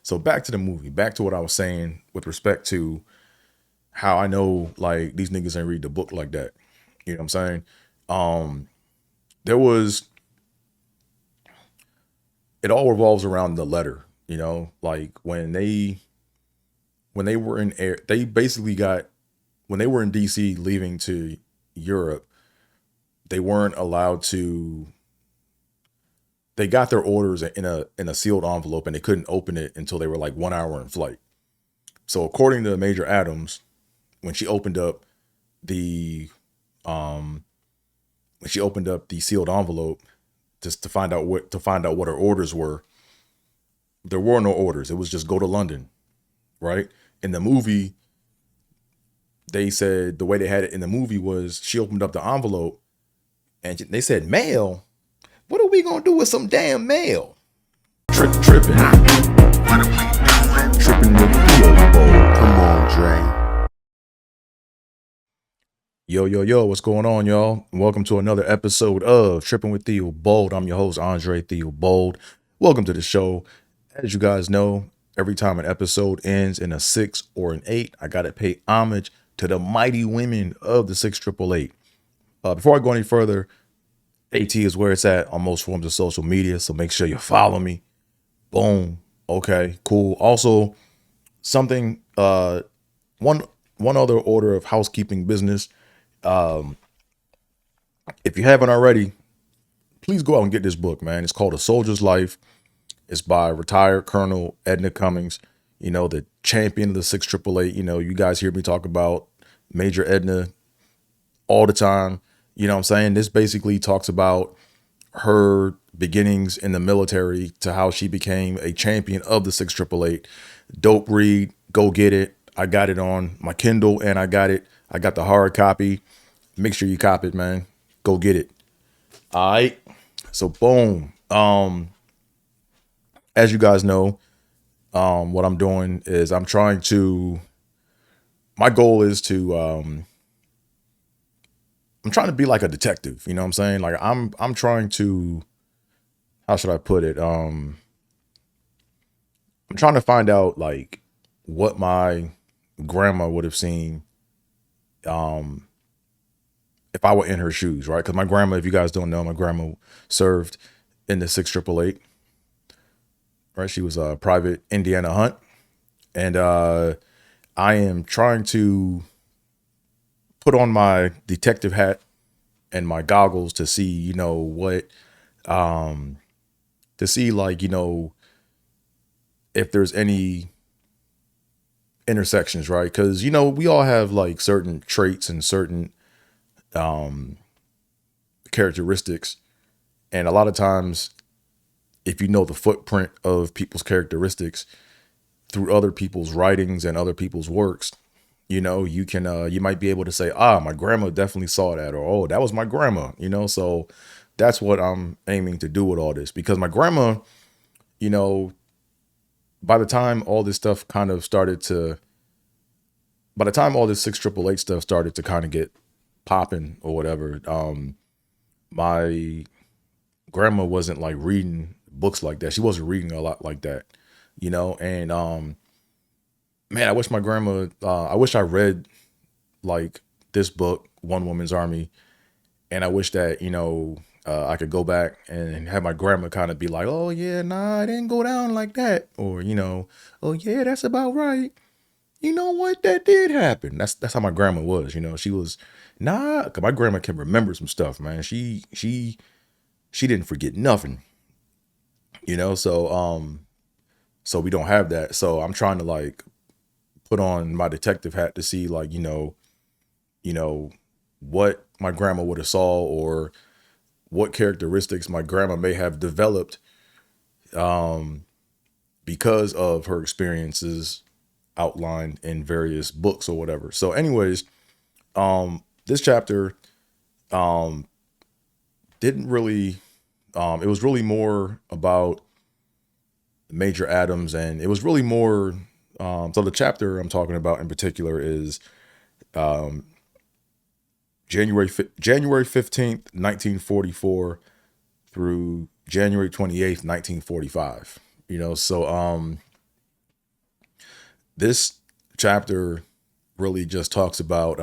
So back to the movie, back to what I was saying with respect to how I know like these niggas ain't read the book like that. You know what I'm saying? Um, there was it all revolves around the letter, like when they were in air, they basically got when they were in DC leaving to Europe, they weren't allowed to they got their orders in a sealed envelope and they couldn't open it until they were like 1 hour in flight. So according to Major Adams, when she opened up the um when she opened up the sealed envelope just to find out what her orders were, there were no orders. It was just go to London, right? In the movie, they said the way they had it in the movie was she opened up the envelope and they said mail. What are we gonna do with some damn mail? Tripping. What are we doing? Tripping with Theo Bold. Come on, Dre. Yo, what's going on, y'all? Welcome to another episode of Tripping with Theo Bold. I'm your host, Andre Theo Bold. Welcome to the show. As you guys know, every time an episode ends in a 6 or an 8, I gotta pay homage to the mighty women of the 6888. Before I go any further, AT is where it's at on most forms of social media, so make sure you follow me. Boom. Okay, cool. Also, something one other order of housekeeping business. If you haven't already, please go out and get this book, man. It's called A Soldier's Life. It's by retired Colonel Edna Cummings, the champion of the 6888. You guys hear me talk about Major Edna all the time. You know what I'm saying? This basically talks about her beginnings in the military to how she became a champion of the 6888. Dope read. Go get it. I got it on my Kindle and I got the hard copy. Make sure you cop it, man. Go get it. All right. So boom. As you guys know, what I'm doing is my goal is to I'm trying to be like a detective, you know what I'm saying? Like I'm trying to, how should I put it? I'm trying to find out like what my grandma would have seen if I were in her shoes, right? Because my grandma, if you guys don't know, my grandma served in the 6888, right? She was a private Indiana Hunt. And I am trying to put on my detective hat and my goggles to see, what, to see like, if there's any intersections, right? Because, we all have like certain traits and certain characteristics. And a lot of times, if you know the footprint of people's characteristics through other people's writings and other people's works, you can you might be able to say, my grandma definitely saw that, or oh, that was my grandma, so that's what I'm aiming to do with all this, because my grandma, by the time all this stuff kind of started to by the time all this 6888 stuff started to kind of get popping or whatever, my grandma wasn't like reading books like that. She wasn't reading a lot like that, and man, I wish my grandma, I wish I read like this book, One Woman's Army. And I wish that, I could go back and have my grandma kind of be like, oh yeah, nah, it didn't go down like that. Or, oh yeah, that's about right. You know what? That did happen. That's how my grandma was, she was, nah, 'cause my grandma can remember some stuff, man. She didn't forget nothing, so we don't have that. So I'm trying to like put on my detective hat to see like, what my grandma would have saw, or what characteristics my grandma may have developed because of her experiences outlined in various books or whatever. So anyways, this chapter didn't really it was really more about Major Adams, and it was really more so the chapter I'm talking about in particular is January 15th, 1944 through January 28th, 1945. So this chapter really just talks about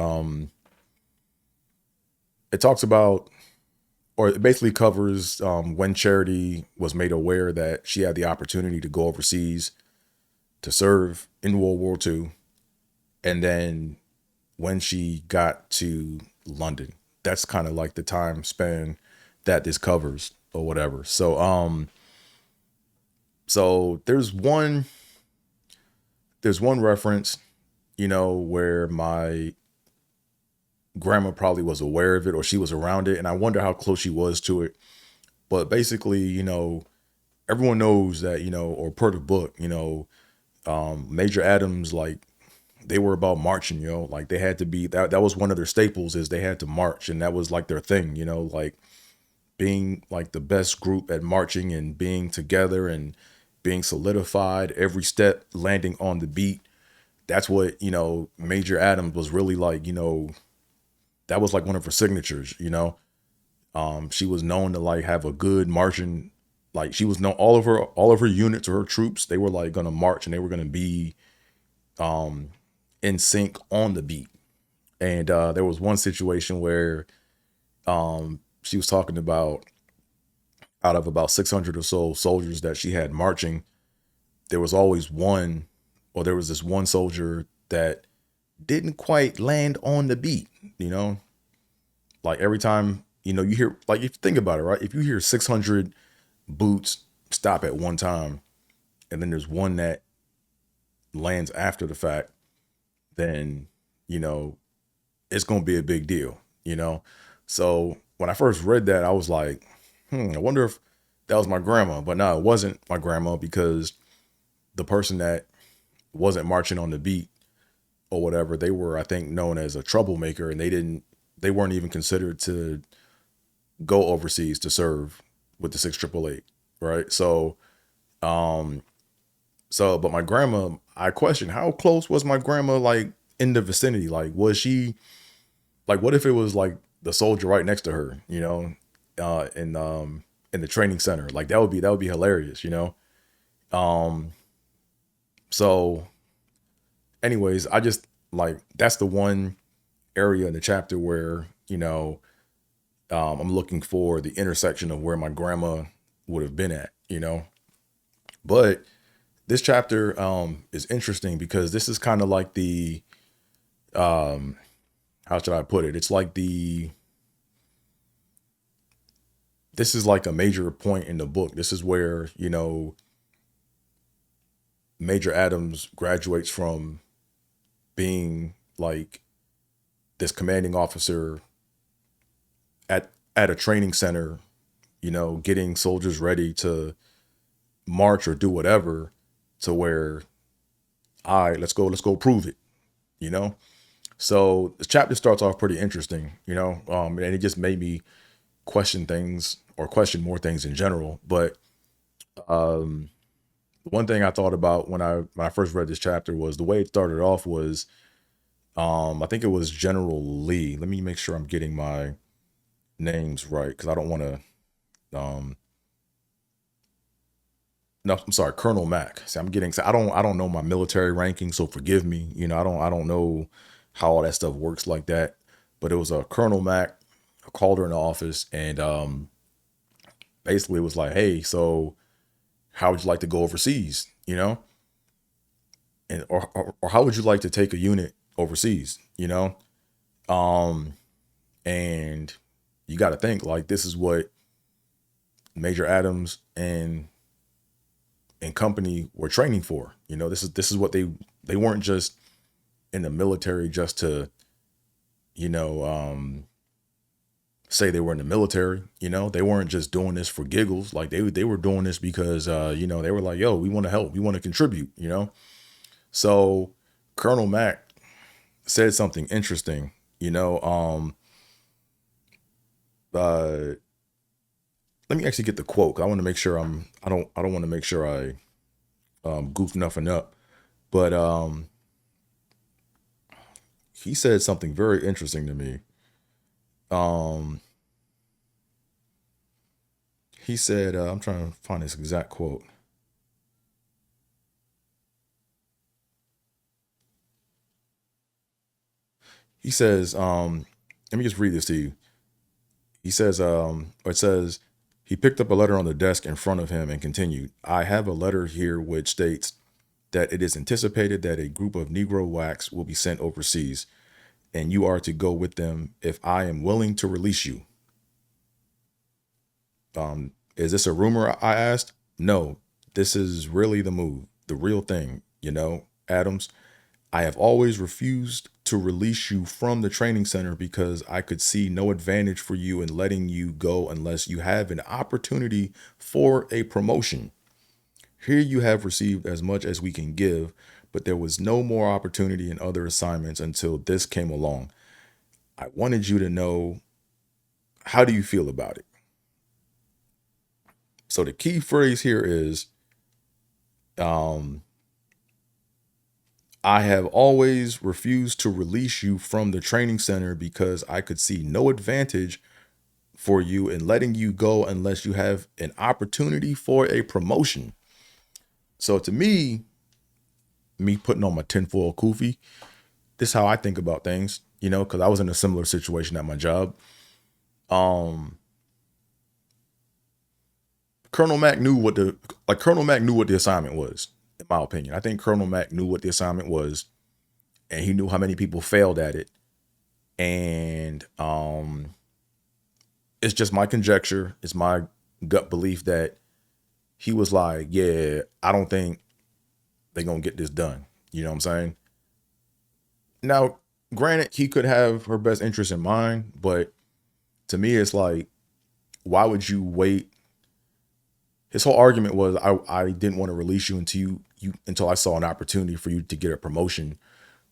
it talks about, or it basically covers when Charity was made aware that she had the opportunity to go overseas to serve in World War II, and then when she got to London. That's kind of like the time span that this covers or whatever. So there's one reference, where my grandma probably was aware of it or she was around it, and I wonder how close she was to it. But basically, everyone knows that, or per the book, Major Adams, like, they were about marching, like they had to be, that was one of their staples, is they had to march, and that was like their thing, like being like the best group at marching and being together and being solidified, every step landing on the beat. That's what, Major Adams was really like, that was like one of her signatures, she was known to like have a good marching, like she was known, all of her units or her troops, they were like gonna march and they were gonna be in sync on the beat. And there was one situation where she was talking about, out of about 600 or so soldiers that she had marching, there was always one, or there was this one soldier that didn't quite land on the beat, like every time, you hear, like, if you think about it, right? If you hear 600 boots stop at one time, and then there's one that lands after the fact, then, it's going to be a big deal, So when I first read that, I was like, I wonder if that was my grandma. But no, it wasn't my grandma, because the person that wasn't marching on the beat or whatever, they were, I think, known as a troublemaker, and they weren't even considered to go overseas to serve with the 688, right? But my grandma, I questioned, how close was my grandma, like, in the vicinity? Like, was she, like, what if it was like the soldier right next to her, in the training center? Like, that would be hilarious, Um, so anyways, I just, like, that's the one area in the chapter where, I'm looking for the intersection of where my grandma would have been at, But this chapter is interesting because this is kind of like the, um how should I put it? It's like this is like a major point in the book. This is where, Major Adams graduates from being like this commanding officer at a training center, getting soldiers ready to march or do whatever, to where, all right, let's go prove it, you know? So the chapter starts off pretty interesting, and it just made me question things, or question more things in general. But um, one thing I thought about when I first read this chapter was the way it started off was, I think it was General Lee. Let me make sure I'm getting my names right, because I don't want to. No, I'm sorry, Colonel Mack. See, I don't know my military ranking, so forgive me. I don't know how all that stuff works like that. But it was a Colonel Mack. I called her in the office, and basically it was like, hey, so how would you like to go overseas? And or how would you like to take a unit overseas? Um, and you got to think, like, this is what Major Adams and company were training for. This is what they weren't just in the military just to, you know, um, say they were in the military. They weren't just doing this for giggles. Like, they were doing this because, they were like, yo, we want to help, we want to contribute. So Colonel Mack said something interesting. Uh, Let me actually get the quote, 'cause I want to make sure I don't want to make sure I goof nothing up. But he said something very interesting to me. Um, he said, I'm trying to find this exact quote. He says, let me just read this to you. He says, it says, he picked up a letter on the desk in front of him and continued, I have a letter here which states that it is anticipated that a group of Negro WACs will be sent overseas, and you are to go with them if I am willing to release you. Is this a rumor? I asked. No, this is really the move, the real thing, Adams. I have always refused to release you from the training center because I could see no advantage for you in letting you go unless you have an opportunity for a promotion. Here you have received as much as we can give, but there was no more opportunity in other assignments until this came along. I wanted you to know, how do you feel about it? So the key phrase here is, I have always refused to release you from the training center because I could see no advantage for you in letting you go unless you have an opportunity for a promotion. So to me putting on my tinfoil kufi, this is how I think about things, because I was in a similar situation at my job. Colonel Mack knew what the assignment was, in my opinion. I think Colonel Mack knew what the assignment was, and he knew how many people failed at it. And it's just my conjecture, it's my gut belief that he was like, yeah, I don't think they're gonna get this done. You know what I'm saying? Now, granted, he could have her best interest in mind, but to me, it's like, why would you wait? His whole argument was, I didn't want to release you until I saw an opportunity for you to get a promotion.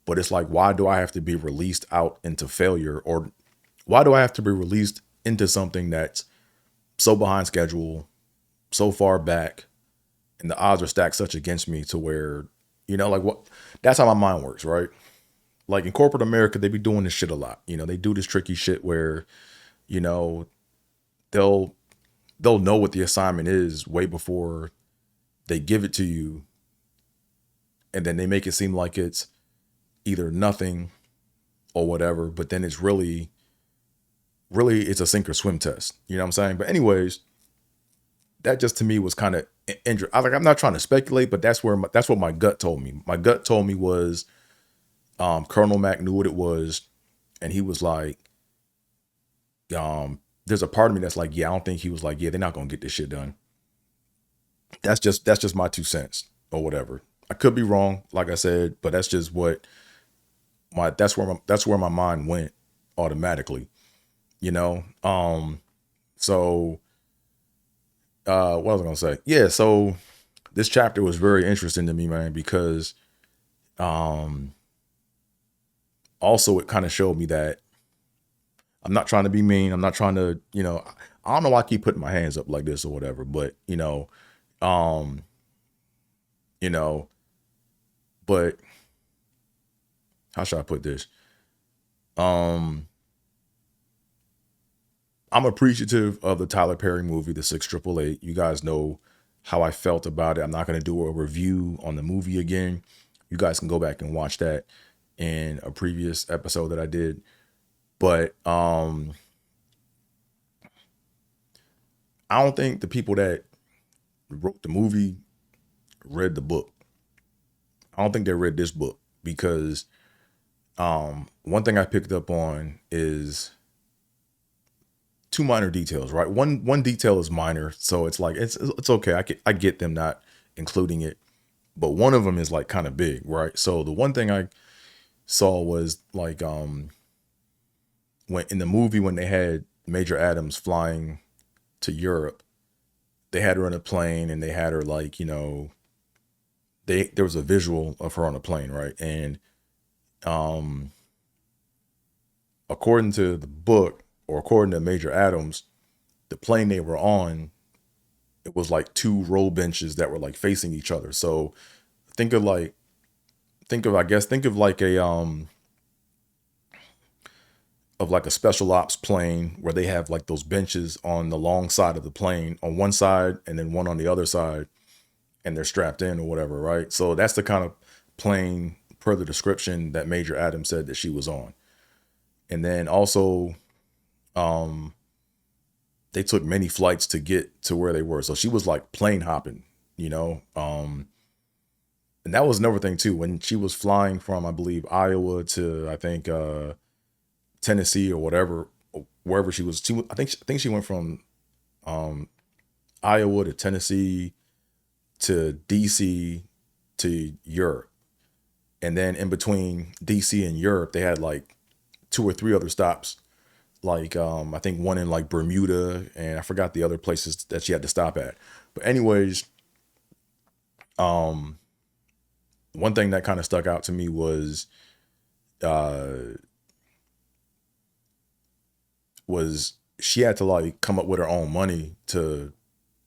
But it's like, why do I have to be released out into failure? Or why do I have to be released into something that's so behind schedule, so far back, and the odds are stacked such against me to where, like what? That's how my mind works, right? Like in corporate America, they be doing this shit a lot. They do this tricky shit where, they'll know what the assignment is way before they give it to you. And then they make it seem like it's either nothing or whatever, but then it's really it's a sink or swim test. You know what I'm saying? But anyways, that just to me was kind of injured. I'm not trying to speculate, but that's what my gut told me. My gut told me was, Colonel Mack knew what it was. And he was like, there's a part of me that's like, yeah, I don't think he was like, yeah, they're not going to get this shit done. That's just my 2 cents or whatever. I could be wrong, like I said, but that's just what that's where my mind went automatically, So, what was I going to say? Yeah. So this chapter was very interesting to me, man, because, also it kind of showed me that I'm not trying to be mean. I'm not trying to, I don't know why I keep putting my hands up like this or whatever, but, but how should I put this? I'm appreciative of the Tyler Perry movie, The 688. You guys know how I felt about it. I'm not going to do a review on the movie again. You guys can go back and watch that in a previous episode that I did. But I don't think the people that wrote the movie read the book. I don't think they read this book because one thing I picked up on is two minor details, right? One detail is minor, so it's like it's okay. I get them not including it, but one of them is like kind of big, right? So the one thing I saw was like when in the movie when they had Major Adams flying to Europe, they had her on a plane and they had her like, there was a visual of her on a plane, right? And according to the book, or according to Major Adams, the plane they were on, it was like two row benches that were like facing each other. So think of like a special ops plane where they have like those benches on the long side of the plane on one side and then one on the other side, and they're strapped in or whatever, right? So that's the kind of plane, per the description, that Major Adams said that she was on. And then also, they took many flights to get to where they were. So she was like plane hopping, you know. And that was another thing too. When she was flying from, I believe, Iowa to, I think, Tennessee or whatever, wherever she was. I think she went from Iowa to Tennessee to D.C. to Europe, and then in between D.C. and Europe, they had like 2 or 3 other stops. Like I think one in like Bermuda, and I forgot the other places that she had to stop at. But anyways, one thing that kind of stuck out to me uh was she had to like come up with her own money to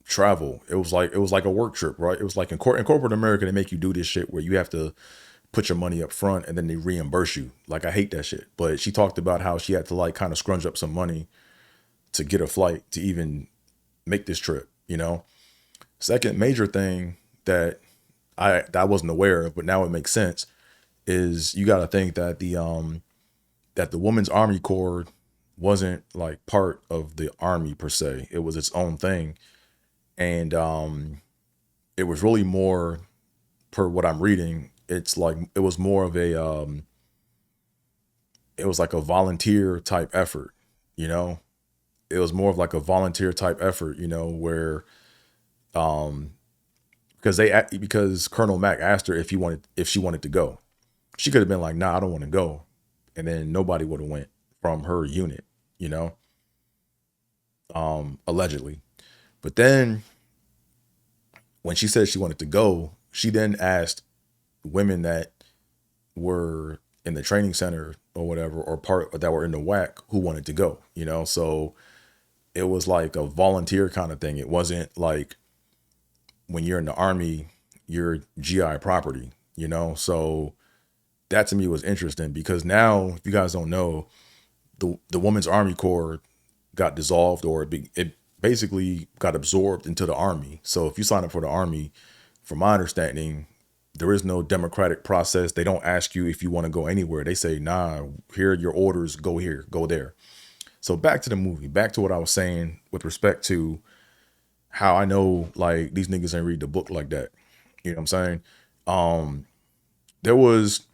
travel. It was like a work trip, right? It was like in corporate America, they make you do this shit where you have to put your money up front and then they reimburse you. Like I hate that shit. But she talked about how she had to like kind of scrunch up some money to get a flight to even make this trip, you know? Second major thing that I wasn't aware of, but now it makes sense, is you got to think that the Women's Army Corps wasn't like part of the army per se. It was its own thing. And it was really more, per what I'm reading, it's like it was more of a it was like a volunteer type effort, you know? It was more of like a volunteer type effort, you know, where because Colonel Mack asked her if she wanted to go. She could have been like, "Nah, I don't want to go," and then nobody would have went from her unit, you know, allegedly. But then when she said she wanted to go, she then asked women that were in the training center or whatever, or part that were in the WAC, who wanted to go, you know. So it was like a volunteer kind of thing. It wasn't like when you're in the army, you're GI property, you know. So that to me was interesting, because now, if you guys don't know, the Women's Army Corps got dissolved, or it basically got absorbed into the army. So if you sign up for the army, from my understanding, there is no democratic process. They don't ask you if you want to go anywhere. They say, "Nah, here are your orders. Go here, go there." So back to the movie, back to what I was saying with respect to how I know like these niggas ain't read the book like that. You know what I'm saying? There was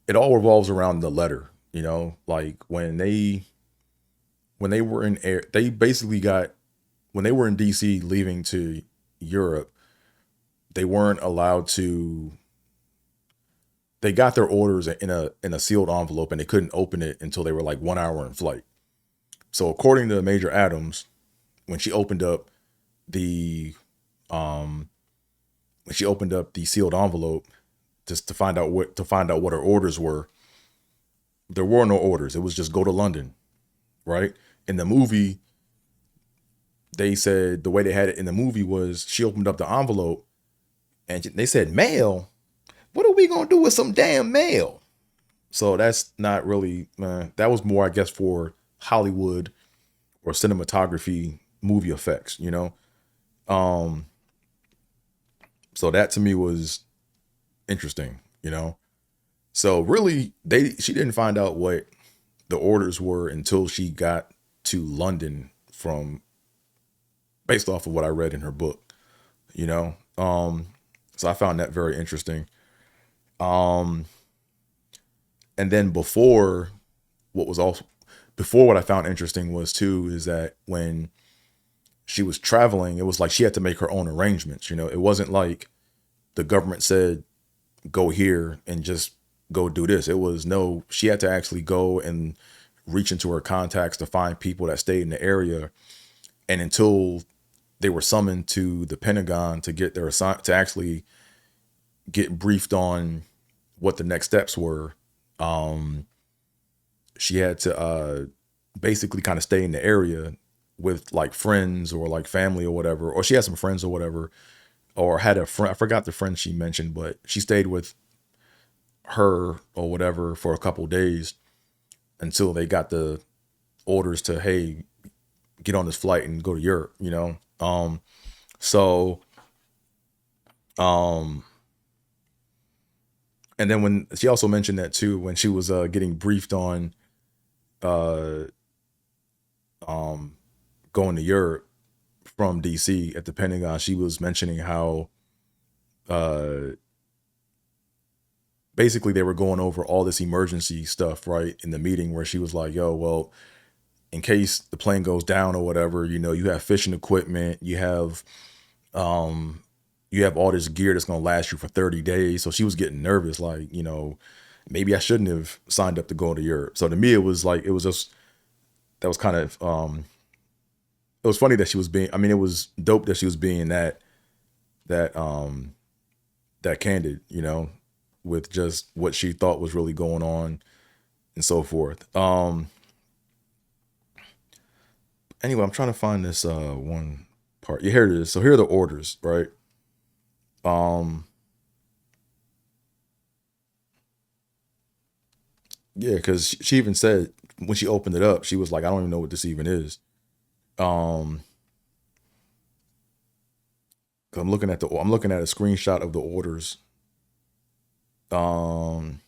It all revolves around the letter, you know, like when they were in air, they basically got when they were in DC leaving to Europe, they weren't allowed to. They got their orders in a sealed envelope, and they couldn't open it until they were like 1 hour in flight. So according to Major Adams, when she opened up the um when she opened up the sealed envelope just to find out what her orders were, there were no orders. It was just go to London, right? In the movie, they said the way they had it in the movie was she opened up the envelope and they said, "Mail? What are we gonna do with some damn mail?" So that's not really, that was more, I guess, for Hollywood or cinematography, movie effects, you know? Um, so that to me was interesting, you know? So really, she didn't find out what the orders were until she got to London, from based off of what I read in her book, you know? So I found that very interesting. Um, and then what was also before what I found interesting was too, is that when she was traveling, it was like she had to make her own arrangements. You know, it wasn't like the government said, "Go here and just go do this." It was, no, she had to actually go and reach into her contacts to find people that stayed in the area. And until they were summoned to the Pentagon to get to actually get briefed on what the next steps were, she had to basically kind of stay in the area with like friends or like family or whatever, or she had some friends or whatever, or had a friend. I forgot the friend she mentioned, but she stayed with her or whatever for a couple days until they got the orders to, hey, get on this flight and go to Europe, you know? So, um, And then when she also mentioned that too, when she was getting briefed on uh, going to Europe from DC at the Pentagon, she was mentioning how uh, basically they were going over all this emergency stuff, right? In the meeting where she was like, yo, well, in case the plane goes down or whatever, you have fishing equipment, um, you have all this gear that's going to last you for 30 days. So she was getting nervous, like, maybe I shouldn't have signed up to go to Europe. So to me, it was like, it was just, that was kind of, it was funny that she was being, I mean, it was dope that she was being that, that candid, with just what she thought was really going on and so forth. Anyway, I'm trying to find this one part. Yeah, here it is. So here are the orders, right? Um, yeah, because she even said when she opened it up, she was like, I don't even know what this even is. Um, 'Cause I'm looking at a screenshot of the orders. Um,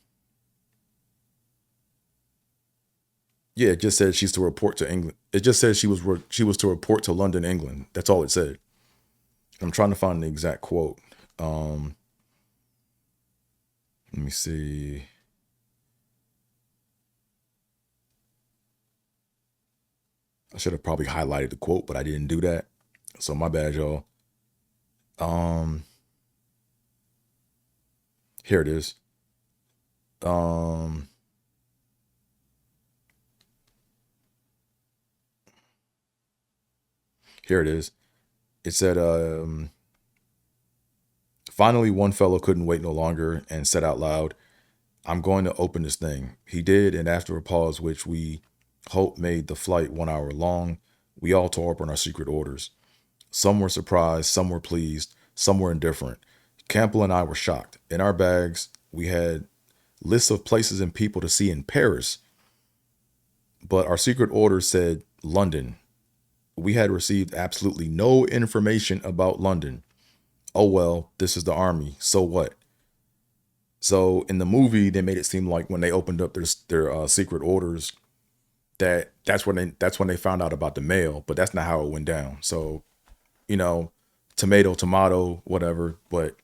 yeah, it just said she's to report to England. It just says she was to report to London, England. That's all it said. I'm trying to find the exact quote. Um, Let me see. I should have probably highlighted the quote, but I didn't do that. So my bad, y'all. Um, Here it is. Um, Here it is. It said, finally, one fellow couldn't wait no longer and said out loud, I'm going to open this thing. He did, and after a pause, which we hope made the flight 1 hour long, we all tore up on our secret orders. Some were surprised, some were pleased, some were indifferent. Campbell and I were shocked. In our bags, we had lists of places and people to see in Paris, but our secret order said London. We had received absolutely no information about London. Oh well, this is the army. So what? So in the movie, they made it seem like when they opened up their secret orders, that's when they found out about the mail, but that's not how it went down. So, you know, tomato, whatever. But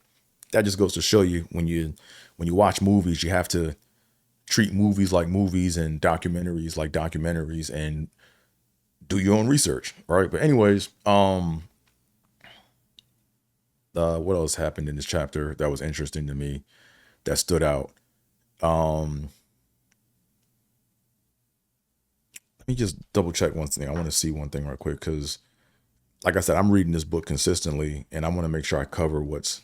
that just goes to show you when you watch movies, you have to treat movies like movies and documentaries like documentaries and do your own research, right? But anyways, what else happened in this chapter that was interesting to me, that stood out? Um, Let me just double check one thing. I want to see one thing right quick because, like I said, I'm reading this book consistently, and I want to make sure I cover what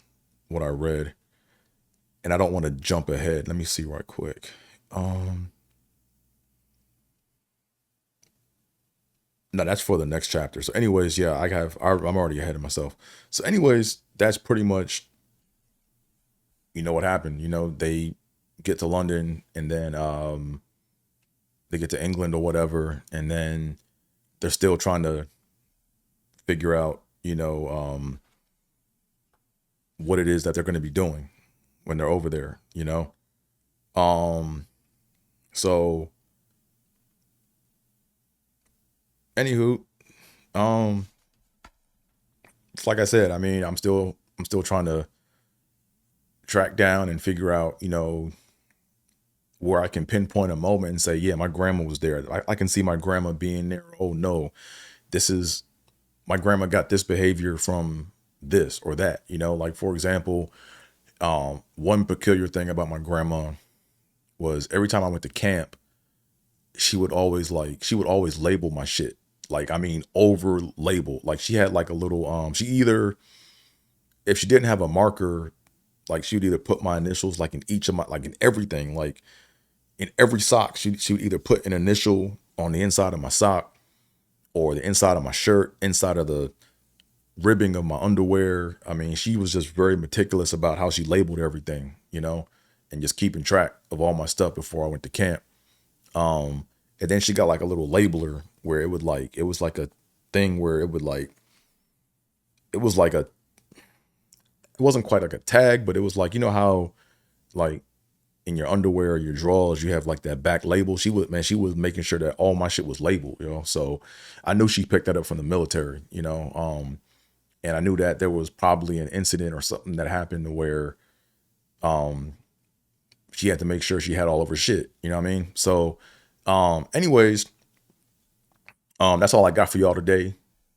I read, and I don't want to jump ahead. Let me see right quick. Um, no, that's for the next chapter. So, anyways, yeah, I'm already ahead of myself. So, anyways, that's pretty much what happened. They get to London, and then they get to England or whatever, and then they're still trying to figure out, what it is that they're going to be doing when they're over there. Um, so anywho, um, it's like I said, I mean, I'm still trying to track down and figure out, where I can pinpoint a moment and say, yeah, my grandma was there. I can see my grandma being there. Oh no, this is my grandma got this behavior from this or that, like for example, one peculiar thing about my grandma was every time I went to camp, she would always label my shit. Like, I mean, over label. Like she had like a little, she either, if she didn't have a marker, like she would either put my initials like in each of my, like in everything, like in every sock, she would either put an initial on the inside of my sock or the inside of my shirt, inside of the ribbing of my underwear. I mean, she was just very meticulous about how she labeled everything, and just keeping track of all my stuff before I went to camp. And then she got like a little labeler where it was like a thing where it was like it wasn't quite like a tag, but it was like, how like in your underwear, your drawers, you have like that back label. She was making sure that all my shit was labeled, you know. So I knew she picked that up from the military, you know. And I knew that there was probably an incident or something that happened where she had to make sure she had all of her shit, you know what I mean? So anyways, that's all I got for y'all today.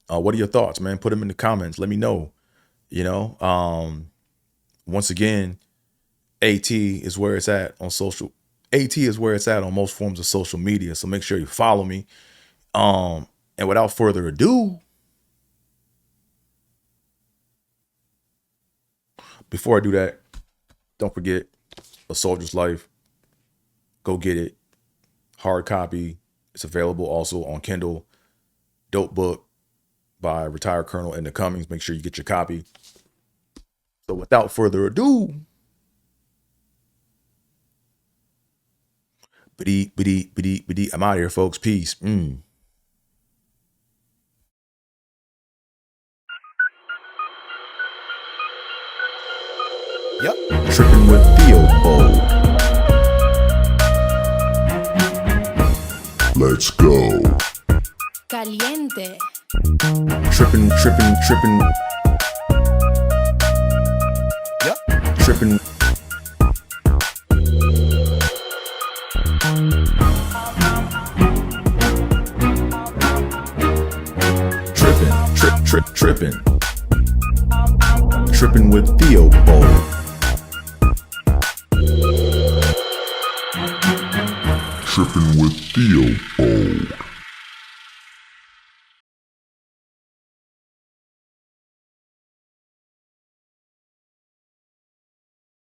What are your thoughts, man? Put them in the comments. Let me know, you know. Once again, AT is where it's at on social. AT is where it's at on most forms of social media. So make sure you follow me. And without further ado, before I do that, don't forget A Soldier's Life. Go get it. Hard copy. It's available also on Kindle. Dope book by retired Colonel in the Cummings. Make sure you get your copy. So without further ado, I'm out of here, folks. Peace. Yep. Tripping with Theobald. Let's go. Caliente. Tripping. Yep. Tripping. Tripping. Tripping with Theobald. Tripping with Theo.